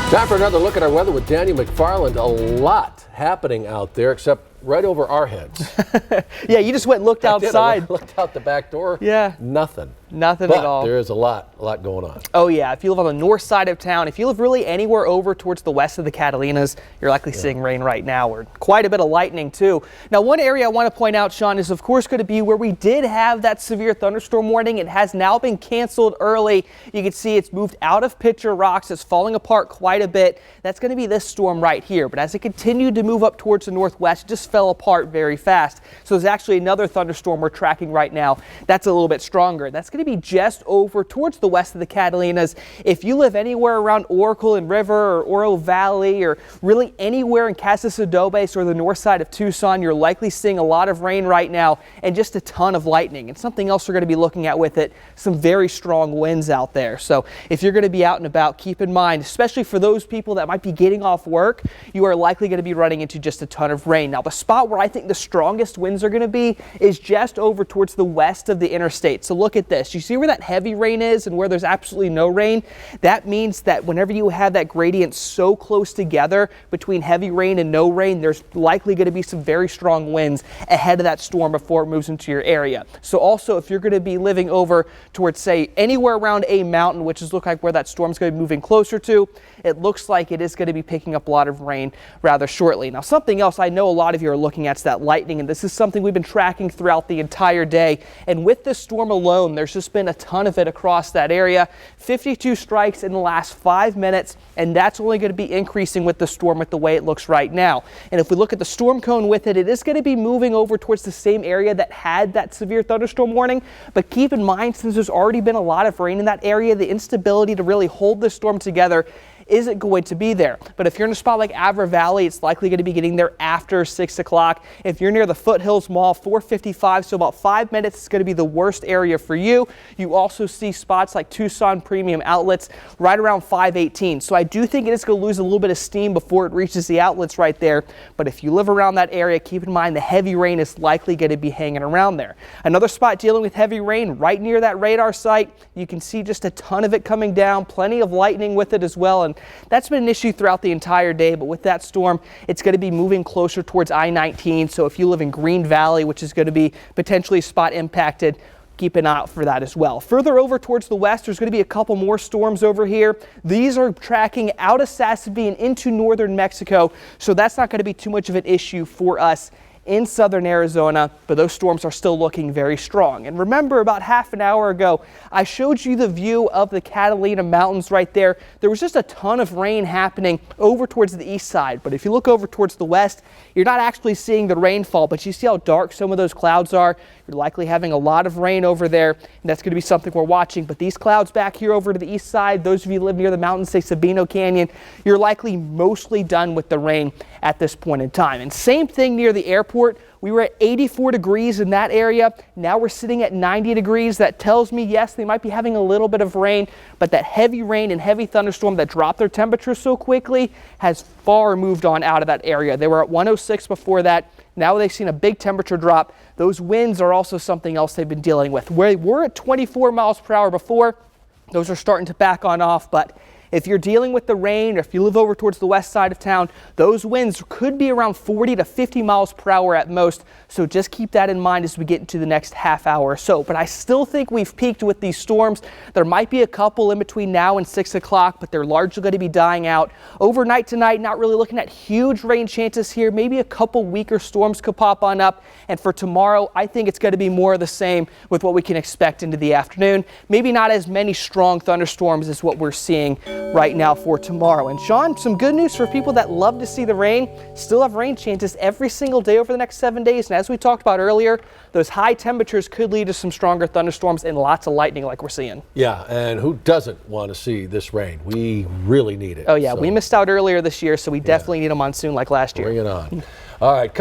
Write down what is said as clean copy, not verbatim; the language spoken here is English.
Time for another look at our weather with Daniel McFarland. A lot happening out there, except right over our heads. Yeah, you just went and looked outside. I looked out the back door. Yeah. Nothing. Nothing at all. But there is a lot going on. Oh yeah, if you live on the north side of town, if you live really anywhere over towards the west of the Catalinas, you're likely seeing rain right now, or quite a bit of lightning too. Now, one area I want to point out, Sean, is of course going to be where we did have that severe thunderstorm warning. It has now been canceled early. You can see it's moved out of Picture Rocks. It's falling apart quite a bit. That's going to be this storm right here. But as it continued to move up towards the northwest, it just fell apart very fast. So there's actually another thunderstorm we're tracking right now. That's a little bit stronger. That's going to be just over towards the west of the Catalinas. If you live anywhere around Oracle and River or Oro Valley, or really anywhere in Casas Adobes or the north side of Tucson, you're likely seeing a lot of rain right now and just a ton of lightning. And something else we're going to be looking at with it, some very strong winds out there. So if you're going to be out and about, keep in mind, especially for those people that might be getting off work, you are likely going to be running into just a ton of rain. Now, the spot where I think the strongest winds are going to be is just over towards the west of the interstate. So look at this. You see where that heavy rain is and where there's absolutely no rain? That means that whenever you have that gradient so close together between heavy rain and no rain, there's likely going to be some very strong winds ahead of that storm before it moves into your area. So also, if you're going to be living over towards, say, anywhere around a mountain, which is look like where that storm's going to be moving closer to, it looks like it is going to be picking up a lot of rain rather shortly. Now, something else I know a lot of you are looking at is that lightning, and this is something we've been tracking throughout the entire day. And with this storm alone, there's just been a ton of it across that area. 52 strikes in the last 5 minutes, and that's only going to be increasing with the storm with the way it looks right now. And if we look at the storm cone with it, it is going to be moving over towards the same area that had that severe thunderstorm warning. But keep in mind, since there's already been a lot of rain in that area, the instability to really hold this storm together isn't going to be there. But if you're in a spot like Avra Valley, it's likely going to be getting there after 6 o'clock. If you're near the Foothills Mall, 4:55, so about 5 minutes is going to be the worst area for you. You also see spots like Tucson Premium Outlets right around 5:18. So I do think it is going to lose a little bit of steam before it reaches the outlets right there. But if you live around that area, keep in mind the heavy rain is likely going to be hanging around there. Another spot dealing with heavy rain right near that radar site. You can see just a ton of it coming down, plenty of lightning with it as well. And that's been an issue throughout the entire day, but with that storm, it's going to be moving closer towards I-19. So if you live in Green Valley, which is going to be potentially spot impacted, keep an eye out for that as well. Further over towards the west, there's going to be a couple more storms over here. These are tracking out of Sassafee and into northern Mexico, so that's not going to be too much of an issue for us in southern Arizona, but those storms are still looking very strong. And remember, about half an hour ago, I showed you the view of the Catalina Mountains right there. There was just a ton of rain happening over towards the east side. But if you look over towards the west, you're not actually seeing the rainfall, but you see how dark some of those clouds are. You're likely having a lot of rain over there, and that's going to be something we're watching. But these clouds back here over to the east side, those of you who live near the mountains, say Sabino Canyon, you're likely mostly done with the rain at this point in time. And same thing near the airport. We were at 84 degrees in that area. Now we're sitting at 90 degrees. That tells me, yes, they might be having a little bit of rain, but that heavy rain and heavy thunderstorm that dropped their temperature so quickly has far moved on out of that area. They were at 106 before that. Now they've seen a big temperature drop. Those winds are also something else they've been dealing with. Where we're at 24 miles per hour before, those are starting to back on off, but if you're dealing with the rain, or if you live over towards the west side of town, those winds could be around 40 to 50 miles per hour at most. So just keep that in mind as we get into the next half hour or so. But I still think we've peaked with these storms. There might be a couple in between now and 6 o'clock, but they're largely going to be dying out. Overnight tonight, not really looking at huge rain chances here. Maybe a couple weaker storms could pop on up. And for tomorrow, I think it's going to be more of the same with what we can expect into the afternoon. Maybe not as many strong thunderstorms as what we're seeing right now for tomorrow. And Sean, some good news for people that love to see the rain. Still have rain chances every single day over the next 7 days. And as we talked about earlier, those high temperatures could lead to some stronger thunderstorms and lots of lightning like we're seeing. Yeah, and who doesn't want to see this rain? We really need it. Oh yeah, we missed out earlier this year, so we definitely need a monsoon like last year. Bring it on. All right.